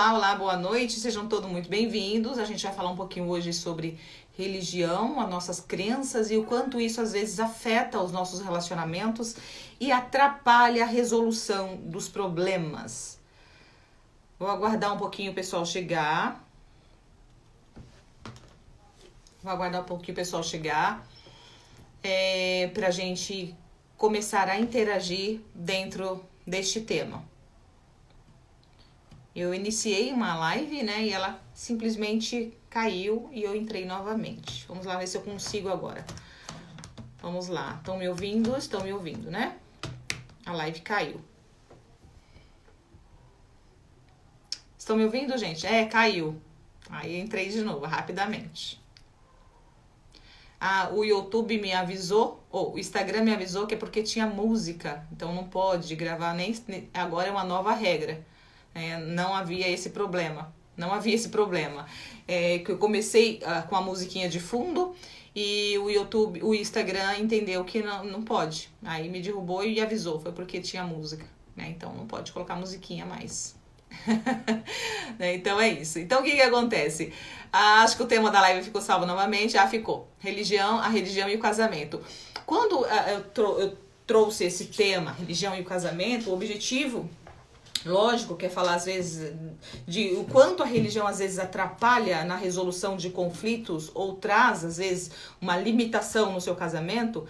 Olá, boa noite, sejam todos muito bem-vindos. A gente vai falar um pouquinho hoje sobre religião, as nossas crenças e o quanto isso às vezes afeta os nossos relacionamentos e atrapalha a resolução dos problemas. Vou aguardar um pouquinho o pessoal chegar. Pra gente começar a interagir dentro deste tema. Eu iniciei uma live, né, e ela simplesmente caiu e eu entrei novamente. Vamos lá ver se eu consigo agora. Vamos lá. Estão me ouvindo? Estão me ouvindo, né? A live caiu. Estão me ouvindo, gente? Caiu. Aí entrei de novo, rapidamente. O YouTube me avisou, ou o Instagram me avisou que é porque tinha música. Então não pode gravar nem... Agora é uma nova regra. Não havia esse problema. Que eu comecei com a musiquinha de fundo e o Instagram entendeu que não pode. Aí me derrubou e avisou, foi porque tinha música. Então não pode colocar musiquinha mais. Então é isso. Então o que acontece? Acho que o tema da live ficou salvo novamente. Ficou. A religião e o casamento. Quando eu trouxe esse tema, religião e o casamento, o objetivo... Lógico, quer falar às vezes de o quanto a religião às vezes atrapalha na resolução de conflitos ou traz às vezes uma limitação no seu casamento.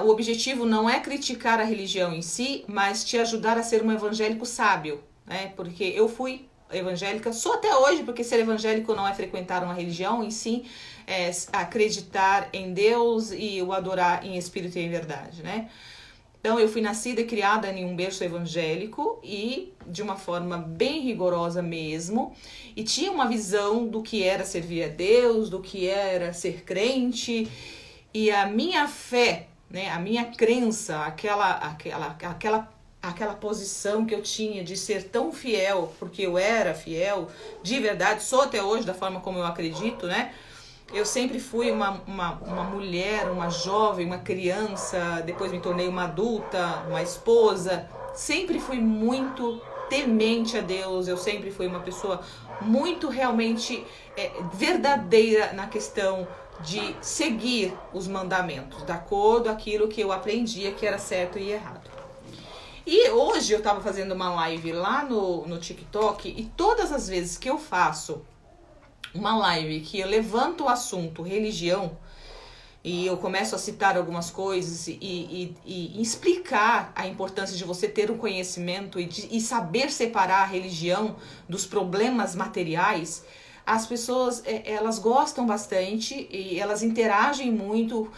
O objetivo não é criticar a religião em si, mas te ajudar a ser um evangélico sábio, né? Porque eu fui evangélica, sou até hoje, porque ser evangélico não é frequentar uma religião, em si é acreditar em Deus e o adorar em espírito e em verdade, né? Então, eu fui nascida e criada em um berço evangélico e de uma forma bem rigorosa mesmo. E tinha uma visão do que era servir a Deus, do que era ser crente. E a minha fé, né, a minha crença, aquela posição que eu tinha de ser tão fiel, porque eu era fiel, de verdade, sou até hoje da forma como eu acredito, né? Eu sempre fui uma mulher, uma jovem, uma criança, depois me tornei uma adulta, uma esposa. Sempre fui muito temente a Deus, eu sempre fui uma pessoa muito realmente verdadeira na questão de seguir os mandamentos, de acordo com aquilo que eu aprendia que era certo e errado. E hoje eu estava fazendo uma live lá no TikTok e todas as vezes que eu faço uma live que eu levanto o assunto religião e eu começo a citar algumas coisas e explicar a importância de você ter um conhecimento e saber separar a religião dos problemas materiais, as pessoas elas gostam bastante e elas interagem muito,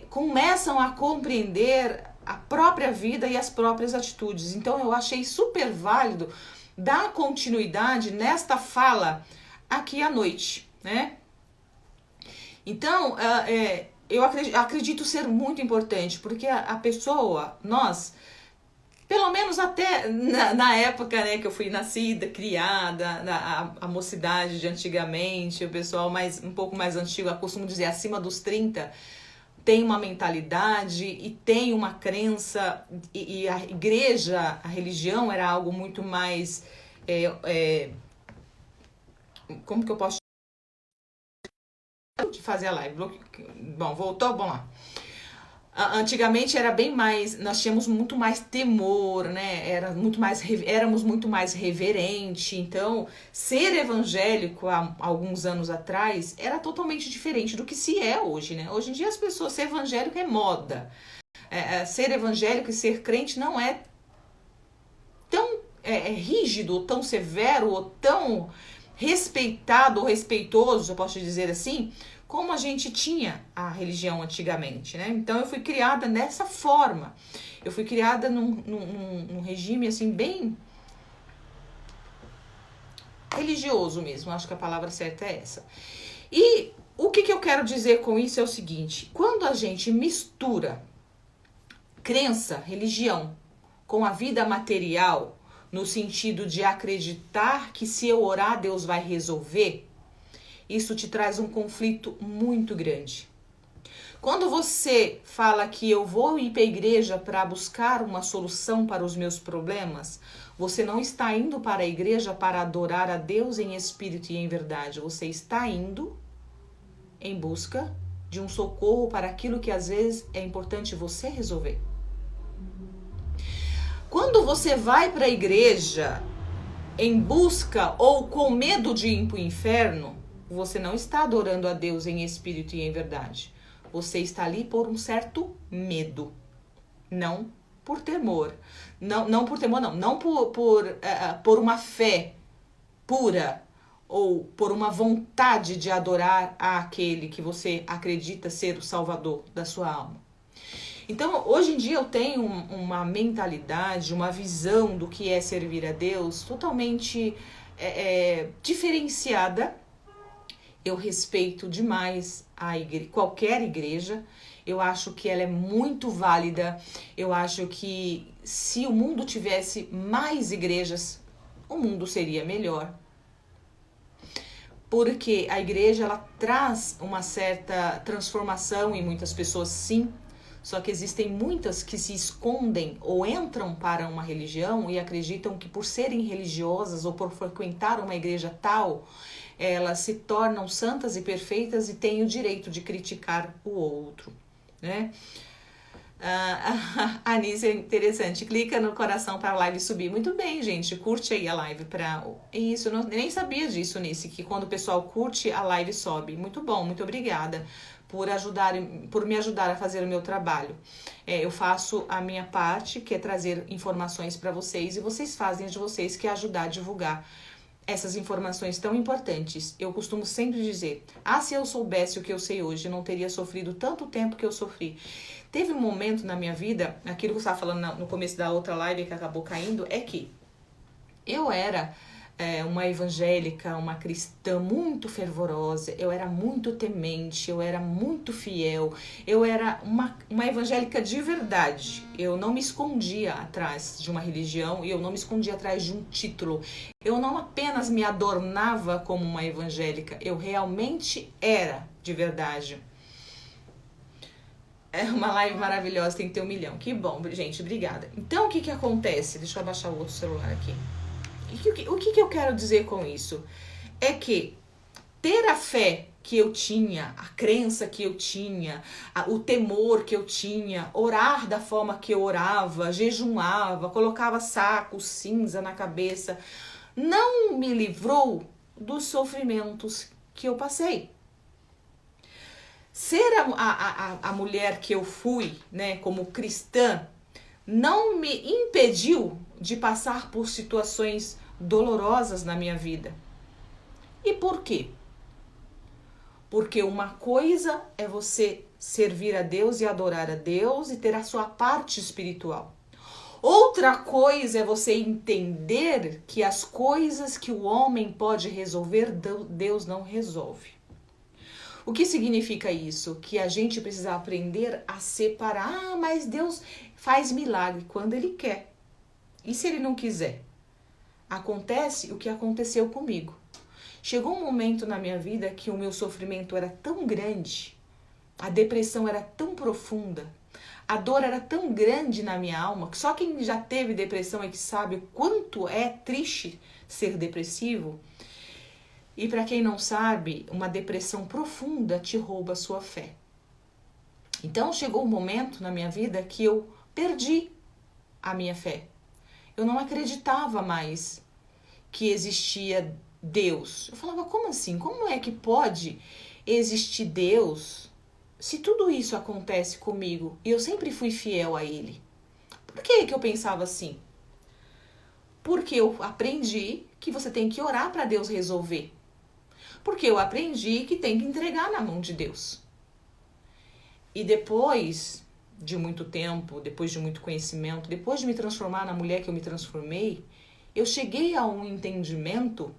começam a compreender a própria vida e as próprias atitudes. Então eu achei super válido dar continuidade nesta fala aqui à noite, né? Então, eu acredito ser muito importante, porque a pessoa, nós, pelo menos até na época, né, que eu fui nascida, criada, a mocidade de antigamente, o pessoal um pouco mais antigo, eu costumo dizer, acima dos 30, tem uma mentalidade e tem uma crença, e a igreja, a religião era algo muito mais... como que eu posso fazer a live? Bom, voltou? Bom lá. Antigamente era bem mais, nós tínhamos muito mais temor, né? Éramos muito mais reverente. Então, ser evangélico há alguns anos atrás era totalmente diferente do que se é hoje, né? Hoje em dia as pessoas, ser evangélico é moda. Ser evangélico e ser crente não é tão rígido, tão severo, ou tão respeitado ou respeitoso, eu posso dizer assim, como a gente tinha a religião antigamente, né? Então eu fui criada dessa forma. Eu fui criada num regime assim bem religioso mesmo, acho que a palavra certa é essa. E o que eu quero dizer com isso é o seguinte: quando a gente mistura crença, religião, com a vida material, no sentido de acreditar que se eu orar Deus vai resolver, isso te traz um conflito muito grande. Quando você fala que eu vou ir para a igreja para buscar uma solução para os meus problemas, Você não está indo para a igreja para adorar a Deus em espírito e em verdade. Você está indo em busca de um socorro para aquilo que às vezes é importante você resolver. Quando você vai para a igreja em busca ou com medo de ir para o inferno, você não está adorando a Deus em espírito e em verdade. Você está ali por um certo medo, não por temor. Não por temor, não por uma fé pura ou por uma vontade de adorar aquele que você acredita ser o salvador da sua alma. Então, hoje em dia eu tenho uma mentalidade, uma visão do que é servir a Deus totalmente diferenciada. Eu respeito demais qualquer igreja. Eu acho que ela é muito válida. Eu acho que se o mundo tivesse mais igrejas, o mundo seria melhor. Porque a igreja ela traz uma certa transformação em muitas pessoas, sim. Só que existem muitas que se escondem ou entram para uma religião e acreditam que por serem religiosas ou por frequentar uma igreja tal, elas se tornam santas e perfeitas e têm o direito de criticar o outro, né? A Anísia é interessante. Clica no coração para a live subir. Muito bem, gente. Curte aí a live para isso. Eu nem sabia disso, Nice, que quando o pessoal curte, a live sobe. Muito bom, muito obrigada por me ajudar a fazer o meu trabalho. Eu faço a minha parte, que é trazer informações para vocês, e vocês fazem de vocês, que é ajudar a divulgar essas informações tão importantes. Eu costumo sempre dizer, se eu soubesse o que eu sei hoje, eu não teria sofrido tanto tempo que eu sofri. Teve um momento na minha vida, aquilo que eu estava falando no começo da outra live que acabou caindo, é que eu era uma evangélica, uma cristã muito fervorosa, eu era muito temente, eu era muito fiel, eu era uma evangélica de verdade. Eu não me escondia atrás de uma religião e eu não me escondia atrás de um título. Eu não apenas me adornava como uma evangélica, eu realmente era de verdade. É uma live maravilhosa, tem que ter 1 milhão. Que bom, gente, obrigada. Então, o que acontece? Deixa eu abaixar o outro celular aqui. O que eu quero dizer com isso? É que ter a fé que eu tinha, a crença que eu tinha, o temor que eu tinha, orar da forma que eu orava, jejuava, colocava saco, cinza na cabeça, não me livrou dos sofrimentos que eu passei. Ser a mulher que eu fui, né, como cristã, não me impediu de passar por situações dolorosas na minha vida. E por quê? Porque uma coisa é você servir a Deus e adorar a Deus e ter a sua parte espiritual. Outra coisa é você entender que as coisas que o homem pode resolver, Deus não resolve. O que significa isso? Que a gente precisa aprender a separar. Mas Deus faz milagre quando Ele quer. E se Ele não quiser? Acontece o que aconteceu comigo. Chegou um momento na minha vida que o meu sofrimento era tão grande, a depressão era tão profunda, a dor era tão grande na minha alma, que só quem já teve depressão é que sabe o quanto é triste ser depressivo. E para quem não sabe, uma depressão profunda te rouba a sua fé. Então chegou um momento na minha vida que eu perdi a minha fé. Eu não acreditava mais que existia Deus. Eu falava, como assim? Como é que pode existir Deus se tudo isso acontece comigo? E eu sempre fui fiel a Ele. Por que eu pensava assim? Porque eu aprendi que você tem que orar para Deus resolver. Porque eu aprendi que tem que entregar na mão de Deus. E depois de muito tempo, depois de muito conhecimento, depois de me transformar na mulher que eu me transformei, eu cheguei a um entendimento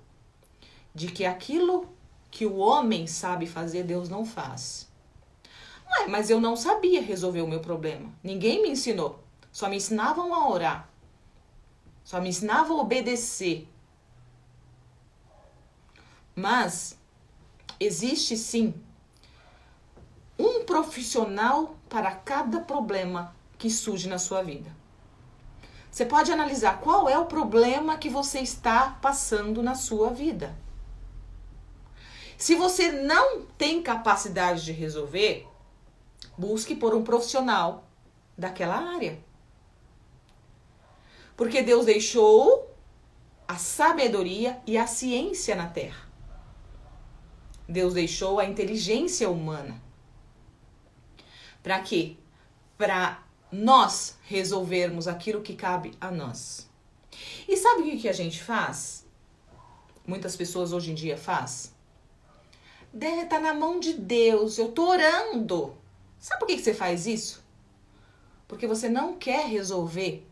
de que aquilo que o homem sabe fazer, Deus não faz. Mas eu não sabia resolver o meu problema. Ninguém me ensinou. Só me ensinavam a orar. Só me ensinavam a obedecer. Mas existe sim um profissional para cada problema que surge na sua vida. Você pode analisar qual é o problema que você está passando na sua vida. Se você não tem capacidade de resolver, busque por um profissional daquela área. Porque Deus deixou a sabedoria e a ciência na Terra. Deus deixou a inteligência humana. Para quê? Para nós resolvermos aquilo que cabe a nós. E sabe o que a gente faz? Muitas pessoas hoje em dia faz. Deve estar na mão de Deus, eu tô orando. Sabe por que você faz isso? Porque você não quer resolver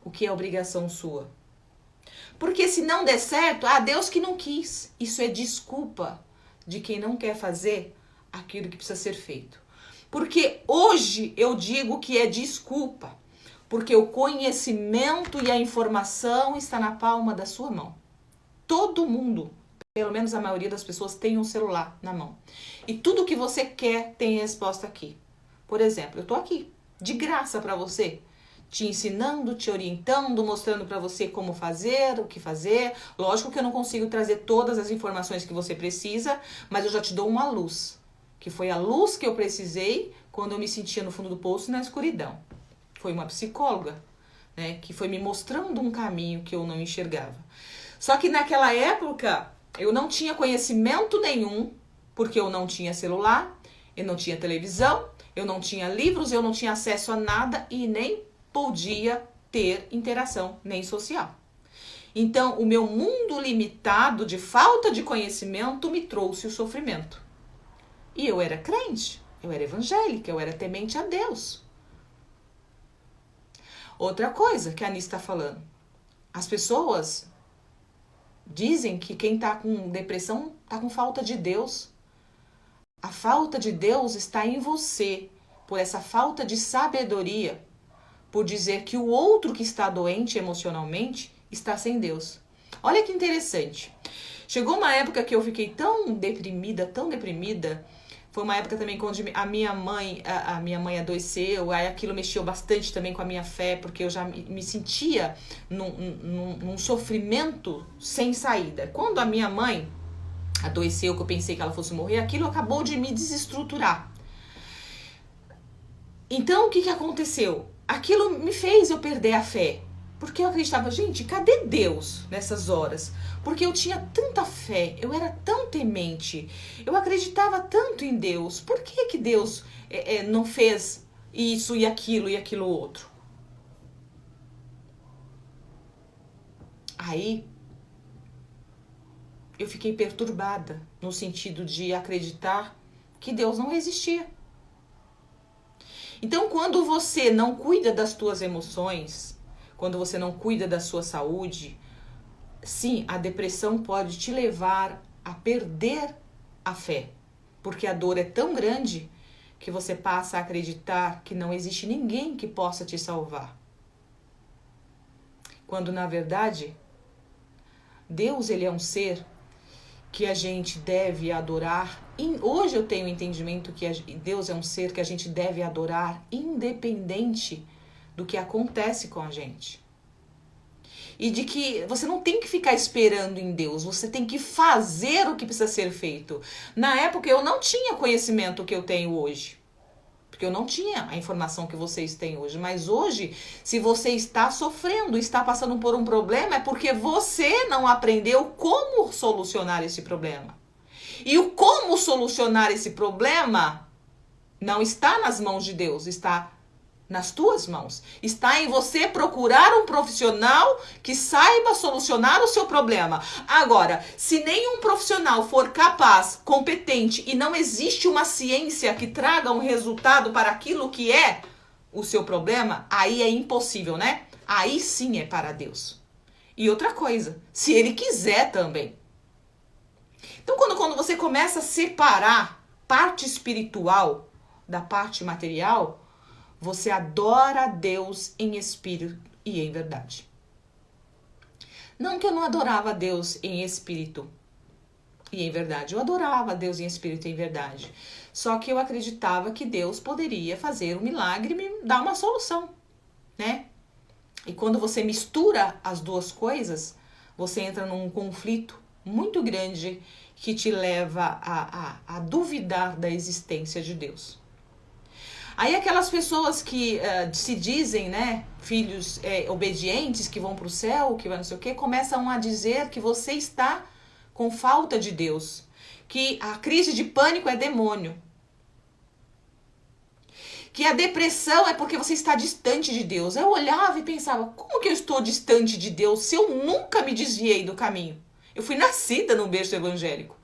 o que é obrigação sua. Porque se não der certo, Deus que não quis. Isso é desculpa de quem não quer fazer aquilo que precisa ser feito. Porque hoje eu digo que é desculpa. Porque o conhecimento e a informação está na palma da sua mão. Todo mundo, pelo menos a maioria das pessoas, tem um celular na mão. E tudo que você quer tem resposta aqui. Por exemplo, eu tô aqui, de graça para você, te ensinando, te orientando, mostrando para você como fazer, o que fazer. Lógico que eu não consigo trazer todas as informações que você precisa, mas eu já te dou uma luz. Que foi a luz que eu precisei quando eu me sentia no fundo do poço, na escuridão. Foi uma psicóloga, né, que foi me mostrando um caminho que eu não enxergava. Só que naquela época eu não tinha conhecimento nenhum, porque eu não tinha celular, eu não tinha televisão, eu não tinha livros, eu não tinha acesso a nada e nem podia ter interação, nem social. Então, o meu mundo limitado de falta de conhecimento me trouxe o sofrimento. E eu era crente, eu era evangélica, eu era temente a Deus. Outra coisa que a Anice está falando. As pessoas dizem que quem está com depressão está com falta de Deus. A falta de Deus está em você, por essa falta de sabedoria, por dizer que o outro que está doente emocionalmente está sem Deus. Olha que interessante. Chegou uma época que eu fiquei tão deprimida, foi uma época também quando a minha mãe adoeceu, aí aquilo mexeu bastante também com a minha fé, porque eu já me sentia num sofrimento sem saída. Quando a minha mãe adoeceu, que eu pensei que ela fosse morrer, aquilo acabou de me desestruturar. Então, o que aconteceu? Aquilo me fez eu perder a fé. Porque eu acreditava, gente, cadê Deus nessas horas? Porque eu tinha tanta fé, eu era tão temente, eu acreditava tanto em Deus. Por que Deus não fez isso e aquilo outro? Aí, eu fiquei perturbada no sentido de acreditar que Deus não existia. Então, quando você não cuida das tuas emoções, quando você não cuida da sua saúde, sim, a depressão pode te levar a perder a fé. Porque a dor é tão grande que você passa a acreditar que não existe ninguém que possa te salvar. Quando, na verdade, Deus, ele é um ser que a gente deve adorar. Hoje eu tenho o entendimento que Deus é um ser que a gente deve adorar independente do que acontece com a gente. E de que você não tem que ficar esperando em Deus, você tem que fazer o que precisa ser feito. Na época eu não tinha conhecimento que eu tenho hoje, porque eu não tinha a informação que vocês têm hoje. Mas hoje, se você está sofrendo, está passando por um problema, é porque você não aprendeu como solucionar esse problema. E o como solucionar esse problema não está nas mãos de Deus, está nas tuas mãos. Está em você procurar um profissional que saiba solucionar o seu problema. Agora, se nenhum profissional for capaz, competente e não existe uma ciência que traga um resultado para aquilo que é o seu problema, aí é impossível, né? Aí sim é para Deus. E outra coisa, se ele quiser também. Então, quando você começa a separar parte espiritual da parte material, você adora a Deus em espírito e em verdade. Não que eu não adorava a Deus em espírito e em verdade. Eu adorava a Deus em espírito e em verdade. Só que eu acreditava que Deus poderia fazer um milagre e me dar uma solução, né? E quando você mistura as duas coisas, você entra num conflito muito grande que te leva a duvidar da existência de Deus. Aí aquelas pessoas que se dizem, né, filhos obedientes, que vão para o céu, que vai não sei o quê, começam a dizer que você está com falta de Deus, que a crise de pânico é demônio, que a depressão é porque você está distante de Deus. Eu olhava e pensava, como que eu estou distante de Deus se eu nunca me desviei do caminho? Eu fui nascida num berço evangélico.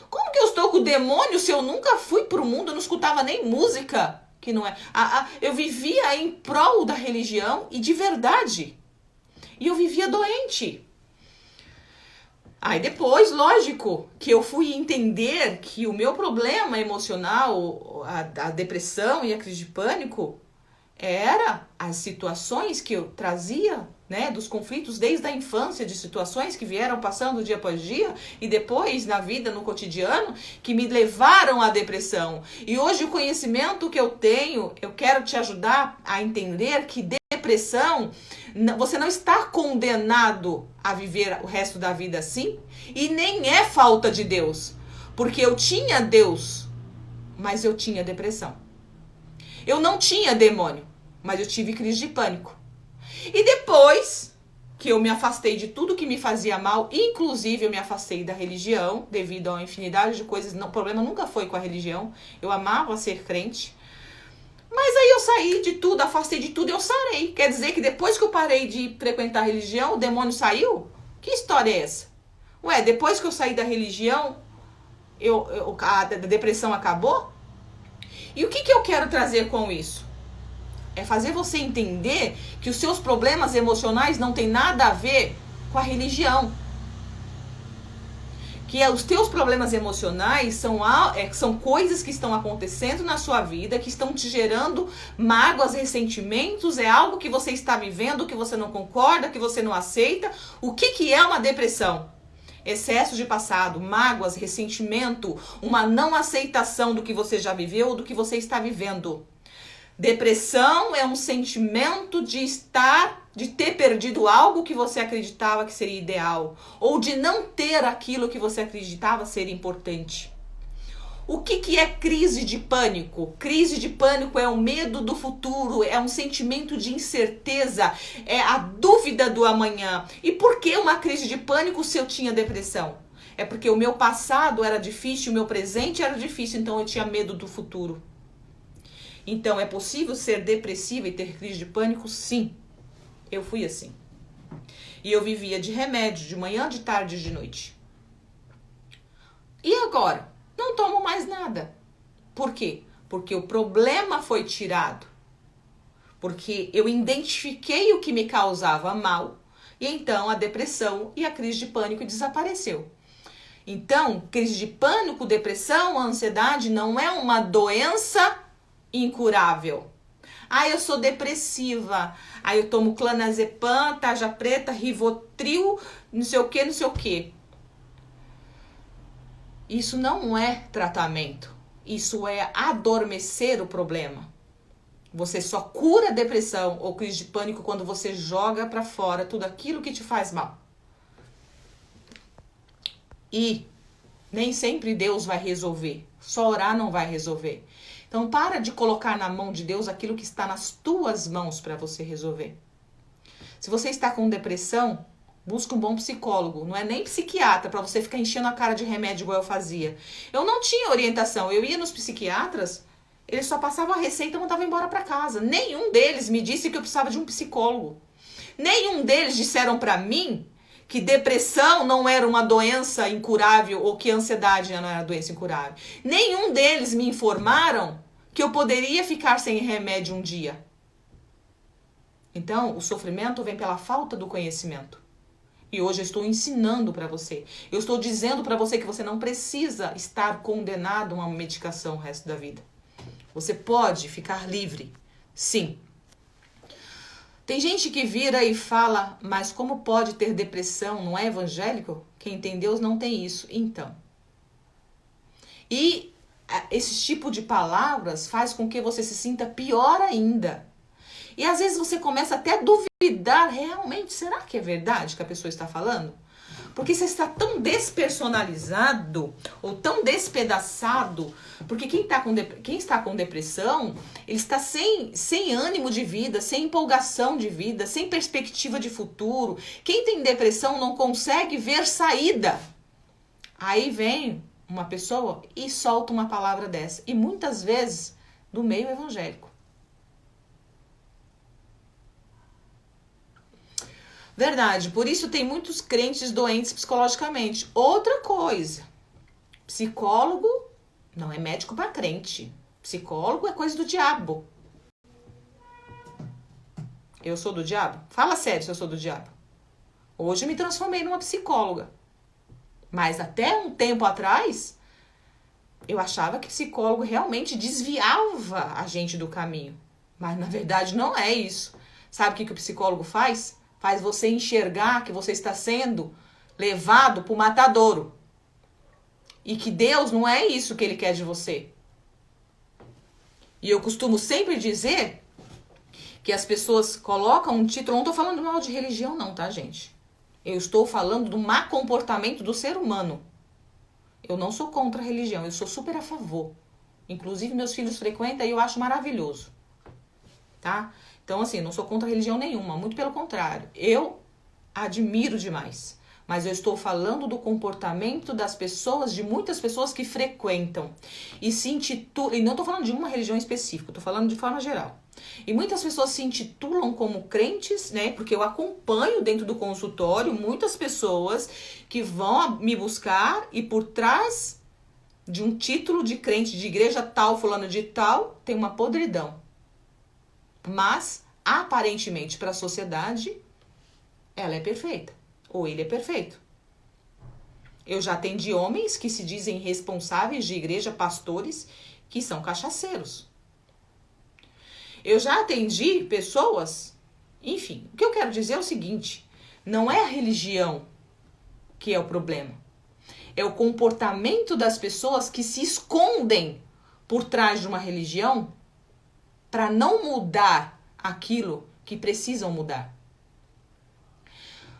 Como que eu estou com o demônio se eu nunca fui pro mundo, eu não escutava nem música? Que não é. Eu vivia em prol da religião e de verdade. E eu vivia doente. Aí depois, lógico, que eu fui entender que o meu problema emocional, a depressão e a crise de pânico, era as situações que eu trazia, né, dos conflitos desde a infância, de situações que vieram passando dia após dia e depois na vida, no cotidiano, que me levaram à depressão. E hoje o conhecimento que eu tenho, eu quero te ajudar a entender que depressão, você não está condenado a viver o resto da vida assim, e nem é falta de Deus, porque eu tinha Deus, mas eu tinha depressão. Eu não tinha demônio, mas eu tive crise de pânico. E depois que eu me afastei de tudo que me fazia mal, inclusive eu me afastei da religião, devido a uma infinidade de coisas, o problema nunca foi com a religião, eu amava ser crente, mas aí eu saí de tudo, afastei de tudo e eu sarei. Quer dizer que depois que eu parei de frequentar a religião, o demônio saiu? Que história é essa? Ué, depois que eu saí da religião, a depressão acabou? E o que eu quero trazer com isso? É fazer você entender que os seus problemas emocionais não tem nada a ver com a religião. Que os teus problemas emocionais são coisas que estão acontecendo na sua vida, que estão te gerando mágoas, ressentimentos, é algo que você está vivendo, que você não concorda, que você não aceita. O que é uma depressão? Excesso de passado, mágoas, ressentimento, uma não aceitação do que você já viveu ou do que você está vivendo. Depressão é um sentimento de ter perdido algo que você acreditava que seria ideal, ou de não ter aquilo que você acreditava ser importante. O que é crise de pânico? Crise de pânico é o medo do futuro, é um sentimento de incerteza, é a dúvida do amanhã. E por que uma crise de pânico se eu tinha depressão? É porque o meu passado era difícil, o meu presente era difícil, então eu tinha medo do futuro. Então, é possível ser depressiva e ter crise de pânico? Sim. Eu fui assim. E eu vivia de remédio, de manhã, de tarde e de noite. E agora? Não tomo mais nada. Por quê? Porque o problema foi tirado. Porque eu identifiquei o que me causava mal. E então a depressão e a crise de pânico desapareceu. Então, crise de pânico, depressão, ansiedade não é uma doença incurável. Eu sou depressiva. Eu tomo clonazepam, tarja preta, Rivotril, não sei o que, não sei o que. Isso não é tratamento. Isso é adormecer o problema. Você só cura a depressão ou crise de pânico quando você joga pra fora tudo aquilo que te faz mal. E nem sempre Deus vai resolver. Só orar não vai resolver. Então, para de colocar na mão de Deus aquilo que está nas tuas mãos para você resolver. Se você está com depressão, busca um bom psicólogo. Não é nem psiquiatra para você ficar enchendo a cara de remédio igual eu fazia. Eu não tinha orientação. Eu ia nos psiquiatras, eles só passavam a receita e mandavam embora para casa. Nenhum deles me disse que eu precisava de um psicólogo. Nenhum deles disseram para mim que depressão não era uma doença incurável ou que ansiedade não era doença incurável. Nenhum deles me informaram que eu poderia ficar sem remédio um dia. Então, o sofrimento vem pela falta do conhecimento. E hoje eu estou ensinando para você. Eu estou dizendo para você que você não precisa estar condenado a uma medicação o resto da vida. Você pode ficar livre. Sim. Tem gente que vira e fala, mas como pode ter depressão? Não é evangélico? Quem tem Deus não tem isso. Então. E esse tipo de palavras faz com que você se sinta pior ainda. E às vezes você começa até a duvidar realmente, será que é verdade que a pessoa está falando? Porque você está tão despersonalizado ou tão despedaçado. Porque quem está com depressão, ele está sem ânimo de vida, sem empolgação de vida, sem perspectiva de futuro. Quem tem depressão não consegue ver saída. Aí vem uma pessoa e solta uma palavra dessa. E muitas vezes do meio evangélico. Verdade, por isso tem muitos crentes doentes psicologicamente. Outra coisa, psicólogo não é médico para crente. Psicólogo é coisa do diabo. Eu sou do diabo? Fala sério se eu sou do diabo. Hoje eu me transformei numa psicóloga. Mas até um tempo atrás, eu achava que psicólogo realmente desviava a gente do caminho. Mas na verdade não é isso. Sabe o que o psicólogo faz? Faz você enxergar que você está sendo levado para o matadouro. E que Deus não é isso que Ele quer de você. E eu costumo sempre dizer que as pessoas colocam um título... Não estou falando mal de religião não, tá, gente? Eu estou falando do má comportamento do ser humano. Eu não sou contra a religião, eu sou super a favor. Inclusive, meus filhos frequentam e eu acho maravilhoso. Tá? Então, assim, não sou contra religião nenhuma, muito pelo contrário. Eu admiro demais. Mas eu estou falando do comportamento das pessoas, de muitas pessoas que frequentam. E se intitulam, e não estou falando de uma religião específica, estou falando de forma geral. E muitas pessoas se intitulam como crentes, né? Porque eu acompanho dentro do consultório muitas pessoas que vão me buscar e por trás de um título de crente de igreja tal, fulano de tal, tem uma podridão. Mas, aparentemente, para a sociedade, ela é perfeita. Ou ele é perfeito. Eu já atendi homens que se dizem responsáveis de igreja, pastores, que são cachaceiros. Eu já atendi pessoas... Enfim, o que eu quero dizer é o seguinte. Não é a religião que é o problema. É o comportamento das pessoas que se escondem por trás de uma religião para não mudar aquilo que precisam mudar.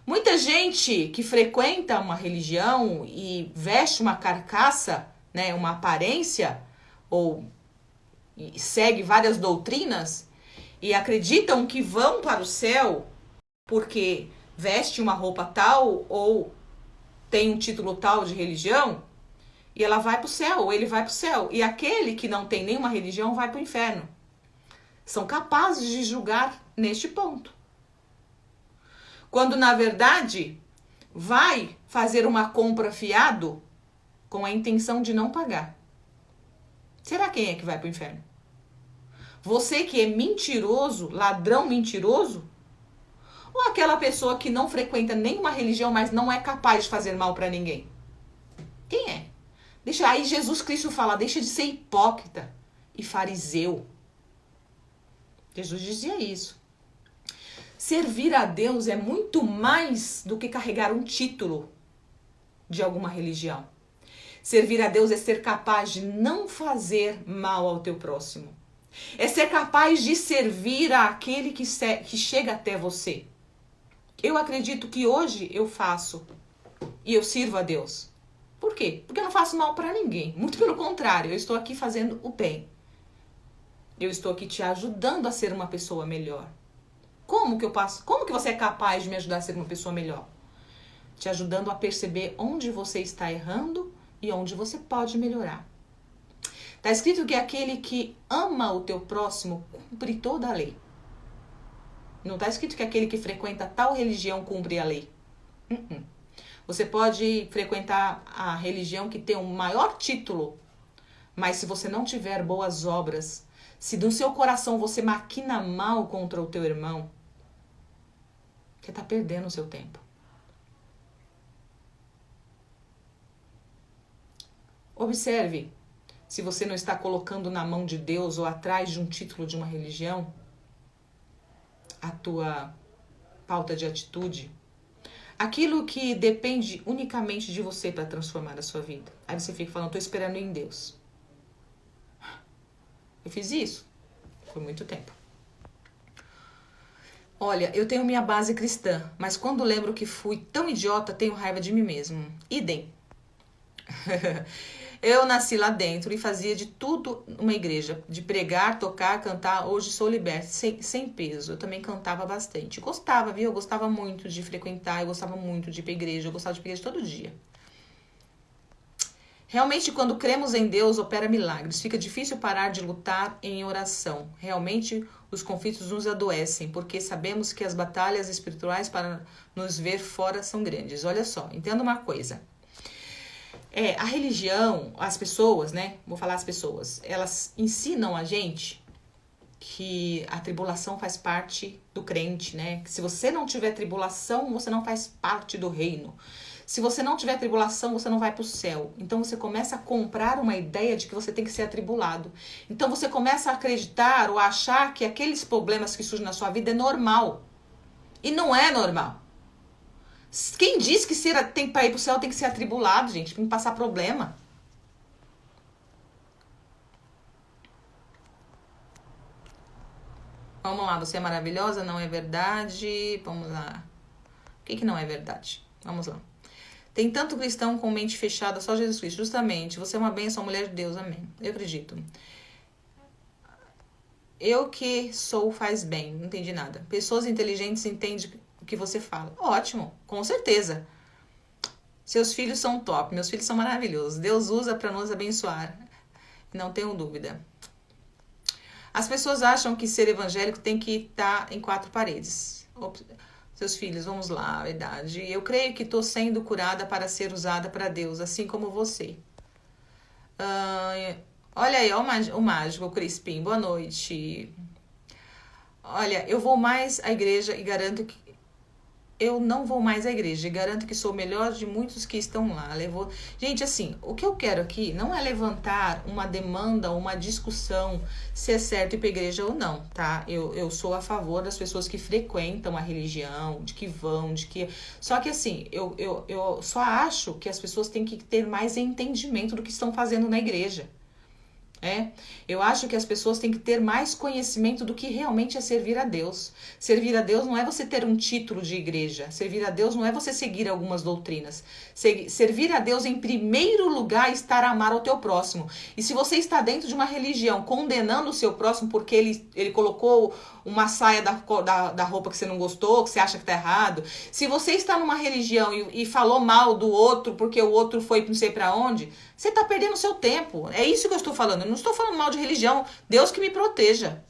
Muita gente que frequenta uma religião e veste uma carcaça, né, uma aparência, ou segue várias doutrinas e acreditam que vão para o céu porque veste uma roupa tal ou tem um título tal de religião e ela vai para o céu, ou ele vai para o céu. E aquele que não tem nenhuma religião vai para o inferno. São capazes de julgar neste ponto. Quando, na verdade, vai fazer uma compra fiado com a intenção de não pagar. Será quem é que vai para o inferno? Você que é mentiroso, ladrão mentiroso? Ou aquela pessoa que não frequenta nenhuma religião, mas não é capaz de fazer mal para ninguém? Quem é? Aí Jesus Cristo fala, deixa de ser hipócrita e fariseu. Jesus dizia isso. Servir a Deus é muito mais do que carregar um título de alguma religião. Servir a Deus é ser capaz de não fazer mal ao teu próximo. É ser capaz de servir àquele que chega até você. Eu acredito que hoje eu faço e eu sirvo a Deus. Por quê? Porque eu não faço mal para ninguém. Muito pelo contrário, eu estou aqui fazendo o bem. Eu estou aqui te ajudando a ser uma pessoa melhor. Como que você é capaz de me ajudar a ser uma pessoa melhor? Te ajudando a perceber onde você está errando e onde você pode melhorar. Está escrito que aquele que ama o teu próximo cumpre toda a lei. Não está escrito que aquele que frequenta tal religião cumpre a lei. Você pode frequentar a religião que tem um maior título, mas se você não tiver boas obras, se no seu coração você maquina mal contra o teu irmão, você está perdendo o seu tempo. Observe se você não está colocando na mão de Deus ou atrás de um título de uma religião a tua pauta de atitude. Aquilo que depende unicamente de você para transformar a sua vida. Aí você fica falando, estou esperando em Deus. Eu fiz isso por muito tempo. Olha, eu tenho minha base cristã, mas quando lembro que fui tão idiota, tenho raiva de mim mesmo. Idem. Eu nasci lá dentro e fazia de tudo uma igreja, de pregar, tocar, cantar. Hoje sou liberta, sem peso. Eu também cantava bastante. Gostava, viu? Eu gostava muito de frequentar, eu gostava muito de ir pra igreja, eu gostava de ir pra igreja todo dia. Realmente, quando cremos em Deus, opera milagres. Fica difícil parar de lutar em oração. Realmente, os conflitos nos adoecem, porque sabemos que as batalhas espirituais para nos ver fora são grandes. Olha só, entenda uma coisa. A religião, as pessoas, né? Vou falar as pessoas. Elas ensinam a gente que a tribulação faz parte do crente, né? Que se você não tiver tribulação, você não faz parte do reino. Se você não tiver tribulação, você não vai para o céu. Então você começa a comprar uma ideia de que você tem que ser atribulado. Então você começa a acreditar ou a achar que aqueles problemas que surgem na sua vida é normal. E não é normal. Quem diz que tem para ir para o céu tem que ser atribulado, gente, para não passar problema? Vamos lá, você é maravilhosa, não é verdade? Vamos lá. O que não é verdade? Vamos lá. Tem tanto cristão com mente fechada, só Jesus Cristo. Justamente, você é uma bênção, mulher de Deus, amém. Eu acredito. Eu que sou faz bem, não entendi nada. Pessoas inteligentes entendem o que você fala. Ótimo, com certeza. Seus filhos são top, meus filhos são maravilhosos. Deus usa para nos abençoar. Não tenho dúvida. As pessoas acham que ser evangélico tem que estar em 4 paredes. Seus filhos, vamos lá, verdade. Eu creio que estou sendo curada para ser usada para Deus, assim como você. Olha aí, ó, o mágico, o Crispim, boa noite. Olha, eu vou mais à igreja e garanto que eu não vou mais à igreja e garanto que sou melhor de muitos que estão lá. Gente, assim, o que eu quero aqui não é levantar uma demanda, uma discussão se é certo ir para a igreja ou não, tá? Eu sou a favor das pessoas que frequentam a religião, de que vão, de que... Só que, assim, eu só acho que as pessoas têm que ter mais entendimento do que estão fazendo na igreja. Eu acho que as pessoas têm que ter mais conhecimento do que realmente é servir a Deus. Servir a Deus não é você ter um título de igreja. Servir a Deus não é você seguir algumas doutrinas. Servir a Deus, em primeiro lugar, é estar a amar ao teu próximo. E se você está dentro de uma religião condenando o seu próximo porque ele colocou uma saia da roupa que você não gostou, que você acha que está errado, se você está numa religião e falou mal do outro porque o outro foi não sei para onde, você está perdendo seu tempo. É isso que eu estou falando. Eu não estou falando mal de religião. Deus que me proteja.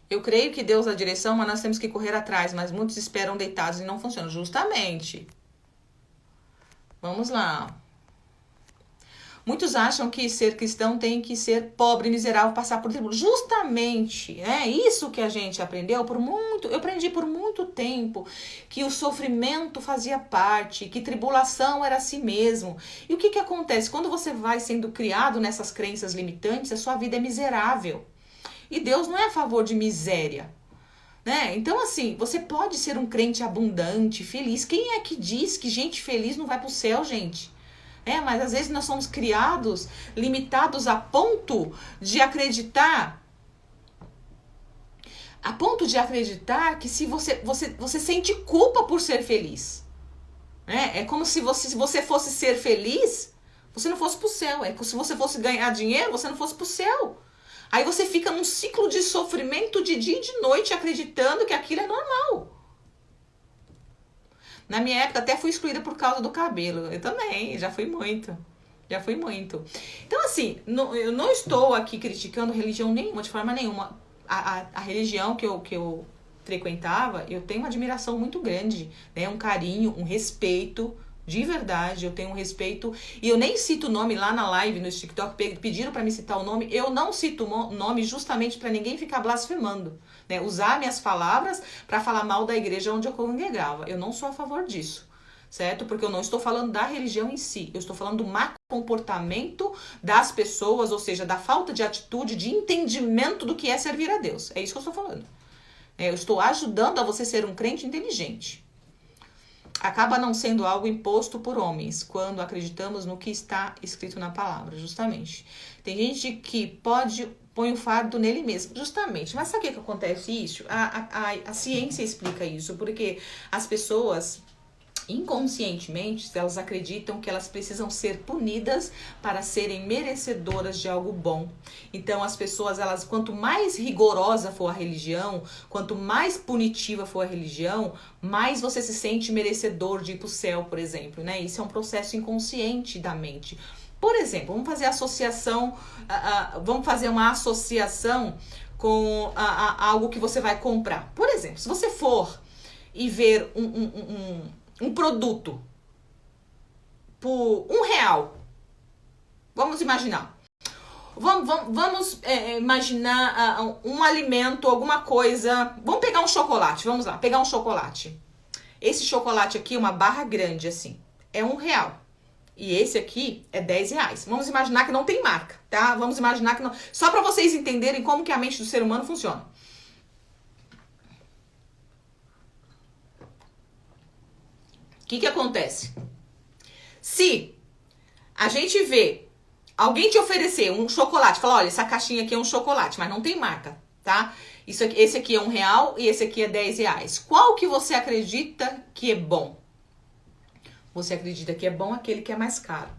Eu creio que Deus dá direção, mas nós temos que correr atrás. Mas muitos esperam deitados e não funciona. Justamente. Vamos lá. Muitos acham que ser cristão tem que ser pobre, miserável, passar por tribulação. Justamente, isso que a gente aprendeu eu aprendi por muito tempo que o sofrimento fazia parte, que tribulação era si mesmo. E o que acontece? Quando você vai sendo criado nessas crenças limitantes, a sua vida é miserável. E Deus não é a favor de miséria. Então, assim, você pode ser um crente abundante, feliz. Quem é que diz que gente feliz não vai pro céu, gente? Mas às vezes nós somos criados, limitados a ponto de acreditar que se você sente culpa por ser feliz. É como se você fosse ser feliz, você não fosse pro céu. É como se você fosse ganhar dinheiro, você não fosse pro céu. Aí você fica num ciclo de sofrimento de dia e de noite, acreditando que aquilo é normal. Na minha época até fui excluída por causa do cabelo. Eu também, já fui muito. Então, assim, eu não estou aqui criticando religião nenhuma, de forma nenhuma. A religião que eu frequentava, eu tenho uma admiração muito grande, um carinho, um respeito. De verdade, eu tenho um respeito. E eu nem cito o nome lá na live, no TikTok, pediram para me citar o nome. Eu não cito o nome justamente para ninguém ficar blasfemando. Usar minhas palavras para falar mal da igreja onde eu congregava. Eu não sou a favor disso, certo? Porque eu não estou falando da religião em si. Eu estou falando do má comportamento das pessoas, ou seja, da falta de atitude, de entendimento do que é servir a Deus. É isso que eu estou falando. Eu estou ajudando a você ser um crente inteligente. Acaba não sendo algo imposto por homens, quando acreditamos no que está escrito na palavra, justamente. Tem gente que põe o fardo nele mesmo, justamente. Mas sabe o que acontece isso? A ciência explica isso, porque as pessoas, inconscientemente, elas acreditam que elas precisam ser punidas para serem merecedoras de algo bom. Então as pessoas, elas, quanto mais rigorosa for a religião, quanto mais punitiva for a religião, mais você se sente merecedor de ir para o céu, por exemplo, né? Isso é um processo inconsciente da mente. Por exemplo, vamos fazer vamos fazer uma associação com algo que você vai comprar. Por exemplo, se você for e ver um produto por R$1, vamos imaginar. Vamos imaginar um alimento, alguma coisa. Vamos pegar um chocolate, vamos lá, pegar um chocolate. Esse chocolate aqui, uma barra grande assim, é R$1. E esse aqui é R$10. Vamos imaginar que não tem marca, tá? Vamos imaginar que não... Só para vocês entenderem como que a mente do ser humano funciona. O que acontece? Se a gente vê alguém te oferecer um chocolate, fala, olha, essa caixinha aqui é um chocolate, mas não tem marca, tá? Esse aqui é R$1 e esse aqui é R$10. Qual que você acredita que é bom? Você acredita que é bom aquele que é mais caro.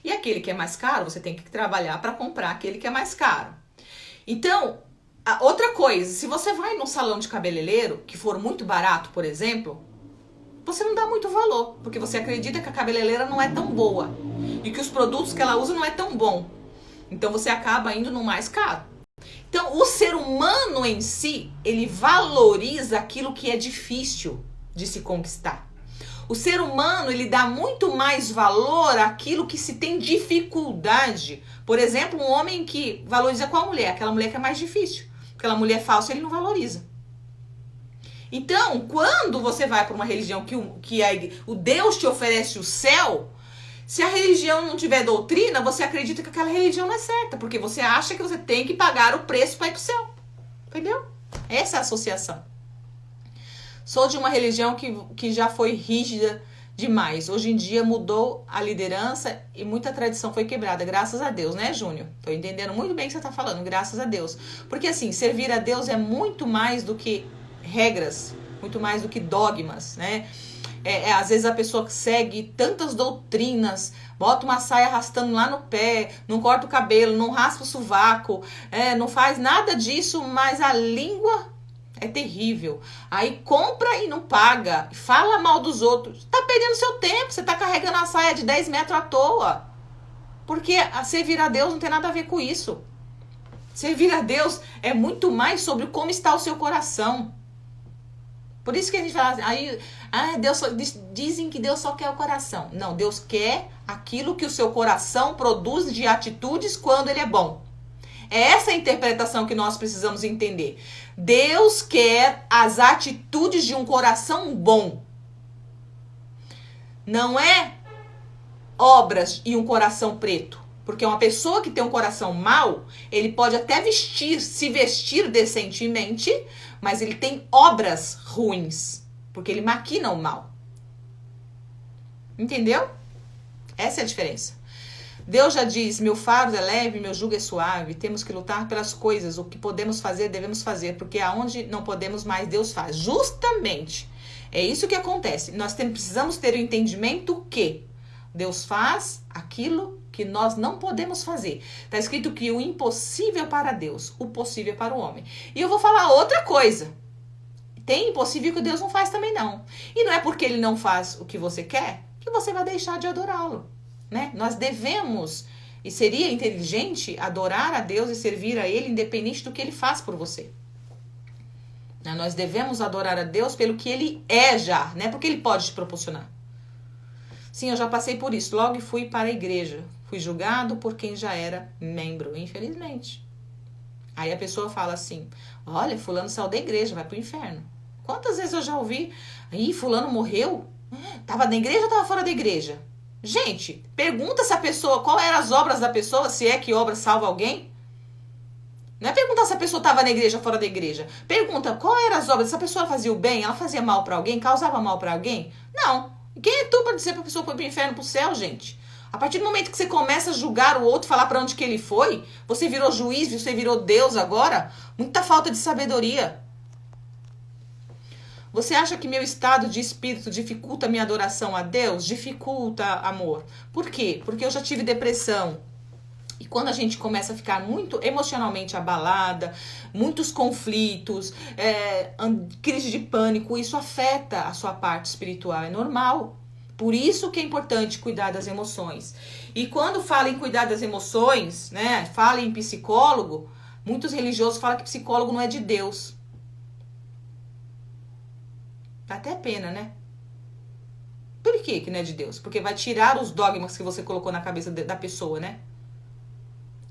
E aquele que é mais caro, você tem que trabalhar para comprar aquele que é mais caro. Então, outra coisa, se você vai num salão de cabeleireiro, que for muito barato, por exemplo, você não dá muito valor, porque você acredita que a cabeleireira não é tão boa e que os produtos que ela usa não é tão bom. Então você acaba indo no mais caro. Então o ser humano em si, ele valoriza aquilo que é difícil de se conquistar. O ser humano, ele dá muito mais valor àquilo que se tem dificuldade. Por exemplo, um homem que valoriza qual mulher? Aquela mulher que é mais difícil. Aquela mulher falsa, ele não valoriza. Então, quando você vai para uma religião que o Deus te oferece o céu, se a religião não tiver doutrina, você acredita que aquela religião não é certa, porque você acha que você tem que pagar o preço para ir para o céu. Entendeu? Essa é a associação. Sou de uma religião que já foi rígida demais. Hoje em dia mudou a liderança e muita tradição foi quebrada, graças a Deus, né, Júnior? Tô entendendo muito bem o que você tá falando, graças a Deus. Porque assim, servir a Deus é muito mais do que regras, muito mais do que dogmas, né? Às vezes a pessoa segue tantas doutrinas, bota uma saia arrastando lá no pé, não corta o cabelo, não raspa o sovaco, não faz nada disso, mas a língua é terrível. Aí compra e não paga, fala mal dos outros. Tá perdendo seu tempo, você tá carregando a saia de 10 metros à toa. Porque servir a Deus não tem nada a ver com isso. Servir a Deus é muito mais sobre como está o seu coração. Por isso que a gente fala aí, dizem que Deus só quer o coração. Não, Deus quer aquilo que o seu coração produz de atitudes quando ele é bom. É essa a interpretação que nós precisamos entender. Deus quer as atitudes de um coração bom. Não é obras e um coração preto. Porque uma pessoa que tem um coração mau, ele pode até se vestir decentemente, mas ele tem obras ruins, porque ele maquina o mal. Entendeu? Essa é a diferença. Deus já diz, meu fardo é leve, meu jugo é suave, temos que lutar pelas coisas, o que podemos fazer, devemos fazer, porque aonde não podemos mais, Deus faz. Justamente, é isso que acontece. Nós precisamos ter o entendimento que Deus faz aquilo que nós não podemos fazer. Está escrito que o impossível é para Deus, o possível é para o homem. E eu vou falar outra coisa. Tem impossível que Deus não faz também não. E não é porque ele não faz o que você quer, que você vai deixar de adorá-lo. Né? Nós devemos, e seria inteligente, adorar a Deus e servir a Ele independente do que Ele faz por você. Né? Nós devemos adorar a Deus pelo que Ele é já, né? Porque Ele pode te proporcionar. Sim, eu já passei por isso. Logo fui para a igreja. Fui julgado por quem já era membro, infelizmente. Aí a pessoa fala assim, olha, fulano saiu da igreja, vai pro inferno. Quantas vezes eu já ouvi, fulano morreu? Tava na igreja ou tava fora da igreja? Gente, pergunta se a pessoa, qual eram as obras da pessoa, se é que obra salva alguém. Não é perguntar se a pessoa estava na igreja ou fora da igreja. Pergunta qual eram as obras, se a pessoa fazia o bem, ela fazia mal para alguém, causava mal para alguém? Não. Quem é tu para dizer para a pessoa foi pro inferno, pro céu, gente? A partir do momento que você começa a julgar o outro, falar para onde que ele foi, você virou juiz, você virou Deus agora. Muita falta de sabedoria. Você acha que meu estado de espírito dificulta a minha adoração a Deus? Dificulta, amor. Por quê? Porque eu já tive depressão. E quando a gente começa a ficar muito emocionalmente abalada, muitos conflitos, crise de pânico, isso afeta a sua parte espiritual, é normal. Por isso que é importante cuidar das emoções. E quando fala em cuidar das emoções, né, fala em psicólogo, muitos religiosos falam que psicólogo não é de Deus. Dá até pena, né? Por que não é de Deus? Porque vai tirar os dogmas que você colocou na cabeça da pessoa, né?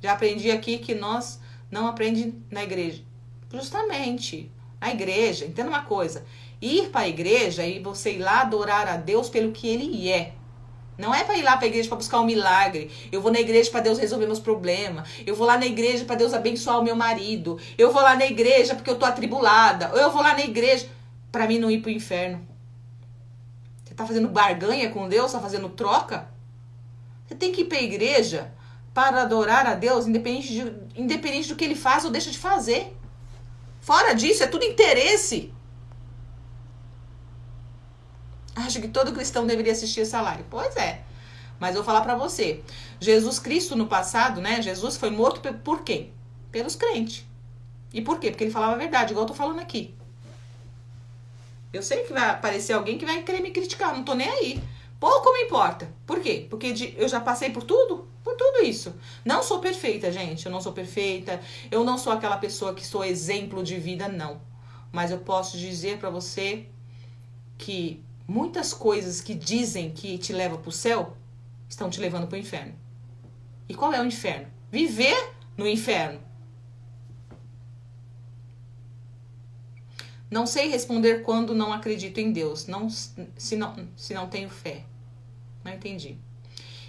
Já aprendi aqui que nós não aprendemos na igreja. Justamente, na igreja, entenda uma coisa. Ir para a igreja e você ir lá adorar a Deus pelo que Ele é. Não é para ir lá para a igreja para buscar um milagre. Eu vou na igreja para Deus resolver meus problemas. Eu vou lá na igreja para Deus abençoar o meu marido. Eu vou lá na igreja porque eu tô atribulada. Ou eu vou lá na igreja para mim não ir para o inferno. Você tá fazendo barganha com Deus? Tá fazendo troca? Você tem que ir para a igreja para adorar a Deus, independente do que Ele faz ou deixa de fazer. Fora disso, é tudo interesse. Acho que todo cristão deveria assistir essa live. Pois é. Mas eu vou falar pra você. Jesus Cristo no passado, né? Jesus foi morto por quem? Pelos crentes. E por quê? Porque ele falava a verdade, igual eu tô falando aqui. Eu sei que vai aparecer alguém que vai querer me criticar. Não tô nem aí. Pouco me importa. Por quê? Porque eu já passei por tudo isso. Não sou perfeita, gente. Eu não sou perfeita. Eu não sou aquela pessoa que sou exemplo de vida, não. Mas eu posso dizer pra você que muitas coisas que dizem que te levam para o céu estão te levando para o inferno. E qual é o inferno? Viver no inferno. Não sei responder quando não acredito em Deus, se não tenho fé. Não entendi.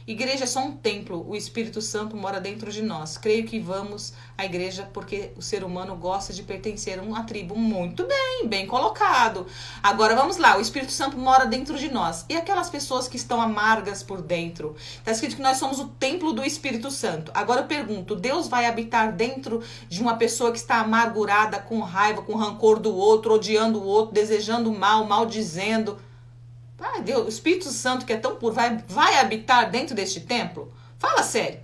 Igreja é só um templo, o Espírito Santo mora dentro de nós. Creio que vamos à igreja porque o ser humano gosta de pertencer a uma tribo. Muito bem, bem colocado. Agora vamos lá, o Espírito Santo mora dentro de nós. E aquelas pessoas que estão amargas por dentro? Está escrito que nós somos o templo do Espírito Santo. Agora eu pergunto, Deus vai habitar dentro de uma pessoa que está amargurada, com raiva, com rancor do outro, odiando o outro, desejando mal, maldizendo? Ah, Deus, o Espírito Santo que é tão puro vai habitar dentro deste templo? Fala sério.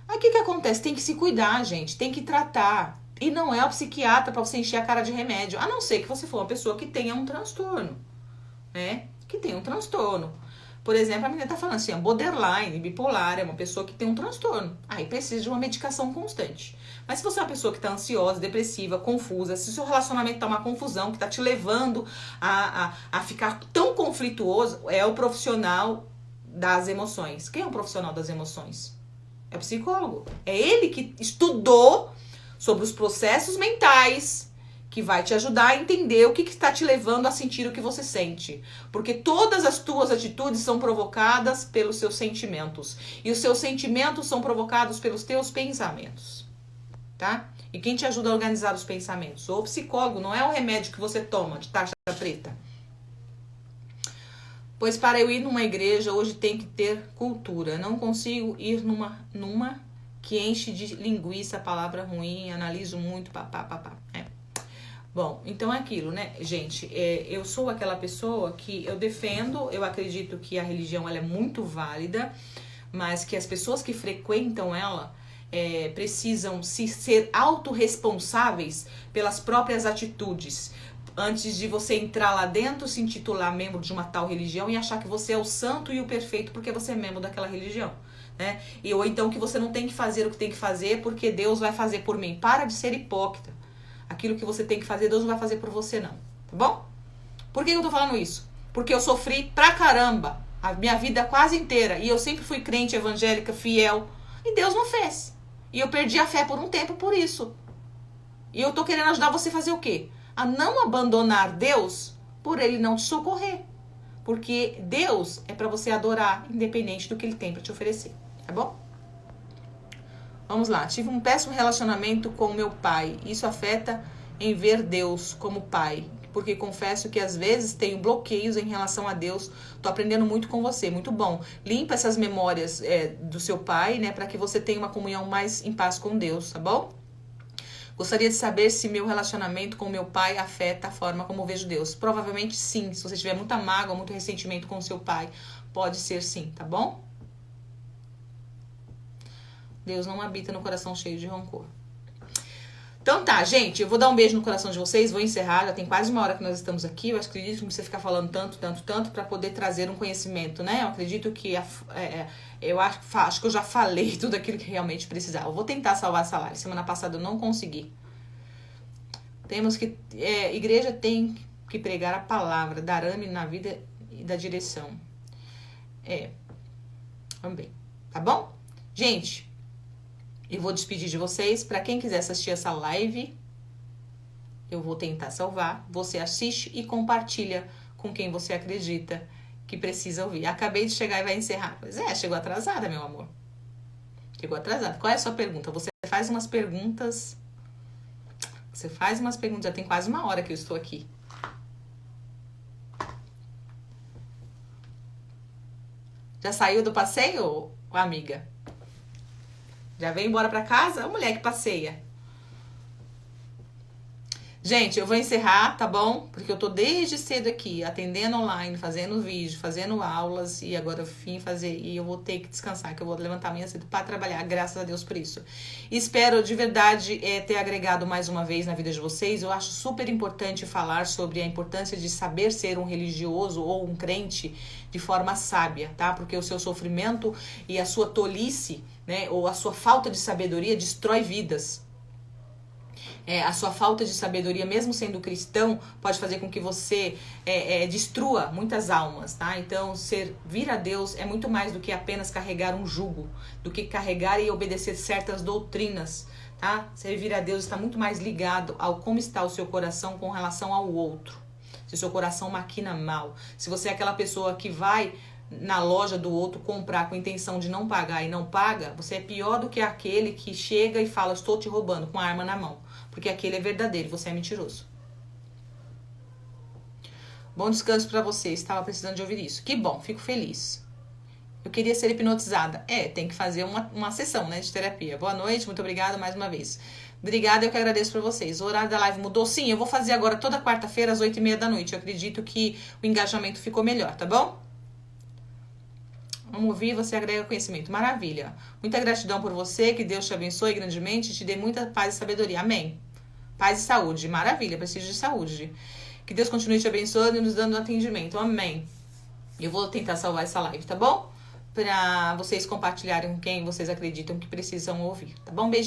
Aí o que acontece? Tem que se cuidar, gente. Tem que tratar. E não é o psiquiatra para você encher a cara de remédio. A não ser que você for uma pessoa que tenha um transtorno. Né? Que tenha um transtorno. Por exemplo, a menina tá falando assim, borderline, bipolar, é uma pessoa que tem um transtorno. Aí precisa de uma medicação constante. Mas se você é uma pessoa que tá ansiosa, depressiva, confusa, se o seu relacionamento tá uma confusão, que tá te levando a ficar tão conflituoso, é o profissional das emoções. Quem é o profissional das emoções? É o psicólogo. É ele que estudou sobre os processos mentais, que vai te ajudar a entender o que está te levando a sentir o que você sente. Porque todas as tuas atitudes são provocadas pelos seus sentimentos. E os seus sentimentos são provocados pelos teus pensamentos. Tá? E quem te ajuda a organizar os pensamentos? O psicólogo, não é o remédio que você toma de taxa preta. Pois para eu ir numa igreja, hoje tem que ter cultura. Não consigo ir numa que enche de linguiça, palavra ruim, analiso muito, papapá. Bom, então é aquilo, né, gente, eu sou aquela pessoa que eu defendo, eu acredito que a religião ela é muito válida, mas que as pessoas que frequentam ela precisam ser autorresponsáveis pelas próprias atitudes, antes de você entrar lá dentro, se intitular membro de uma tal religião e achar que você é o santo e o perfeito porque você é membro daquela religião, né, ou então que você não tem que fazer o que tem que fazer porque Deus vai fazer por mim. Para de ser hipócrita. Aquilo que você tem que fazer, Deus não vai fazer por você, não. Tá bom? Por que eu tô falando isso? Porque eu sofri pra caramba a minha vida quase inteira. E eu sempre fui crente, evangélica, fiel. E Deus não fez. E eu perdi a fé por um tempo por isso. E eu tô querendo ajudar você a fazer o quê? A não abandonar Deus por Ele não te socorrer. Porque Deus é pra você adorar, independente do que Ele tem pra te oferecer. Tá bom? Vamos lá, tive um péssimo relacionamento com meu pai. Isso afeta em ver Deus como pai. porque confesso que às vezes tenho bloqueios em relação a Deus. Tô aprendendo muito com você, muito bom. Limpa essas memórias do seu pai, né, para que você tenha uma comunhão mais em paz com Deus, tá bom? Gostaria de saber se meu relacionamento com meu pai afeta a forma como vejo Deus. Provavelmente sim. Se você tiver muita mágoa, muito ressentimento com seu pai, pode ser sim, tá bom? Deus não habita no coração cheio de rancor. Então tá, gente, eu vou dar um beijo no coração de vocês, vou encerrar, já tem quase uma hora que nós estamos aqui, eu acredito que não precisa ficar falando tanto, para poder trazer um conhecimento, né? Eu acredito que, eu acho que eu já falei tudo aquilo que realmente precisava. Eu vou tentar salvar essa live, semana passada eu não consegui. Temos que, igreja tem que pregar a palavra, dar ânimo na vida e da direção. Também, tá bom? Gente, eu vou despedir de vocês. Para quem quiser assistir essa live, eu vou tentar salvar. Você assiste e compartilha com quem você acredita que precisa ouvir. Acabei de chegar e vai encerrar. Pois chegou atrasada, meu amor. Chegou atrasada. Qual é a sua pergunta? Você faz umas perguntas. Já tem quase uma hora que eu estou aqui. Já saiu do passeio, amiga? Já veio embora pra casa? A mulher que passeia. Gente, eu vou encerrar, tá bom? Porque eu tô desde cedo aqui, atendendo online, fazendo vídeo, fazendo aulas, e agora eu vim fazer, e eu vou ter que descansar, que eu vou levantar amanhã cedo pra trabalhar, graças a Deus por isso. Espero de verdade ter agregado mais uma vez na vida de vocês. Eu acho super importante falar sobre a importância de saber ser um religioso ou um crente de forma sábia, tá? Porque o seu sofrimento e a sua tolice, né, ou a sua falta de sabedoria destrói vidas. A sua falta de sabedoria, mesmo sendo cristão, pode fazer com que você destrua muitas almas, tá? Então, vir a Deus é muito mais do que apenas carregar um jugo, do que carregar e obedecer certas doutrinas, tá? Servir a Deus está muito mais ligado ao como está o seu coração com relação ao outro. Se o seu coração maquina mal, se você é aquela pessoa que vai na loja do outro comprar com a intenção de não pagar e não paga, você é pior do que aquele que chega e fala, estou te roubando, com a arma na mão. Porque aquele é verdadeiro, você é mentiroso. Bom descanso pra você, estava precisando de ouvir isso. Que bom, fico feliz. Eu queria ser hipnotizada. Tem que fazer uma sessão, né, de terapia. Boa noite, muito obrigada mais uma vez. Obrigada, eu que agradeço por vocês. O horário da live mudou? Sim, eu vou fazer agora toda quarta-feira às 8h30 da noite. Eu acredito que o engajamento ficou melhor, tá bom? Vamos ouvir, você agrega conhecimento. Maravilha. Muita gratidão por você, que Deus te abençoe grandemente e te dê muita paz e sabedoria. Amém. Paz e saúde. Maravilha, preciso de saúde. Que Deus continue te abençoando e nos dando atendimento. Amém. Eu vou tentar salvar essa live, tá bom? Para vocês compartilharem com quem vocês acreditam que precisam ouvir, tá bom? Beijo.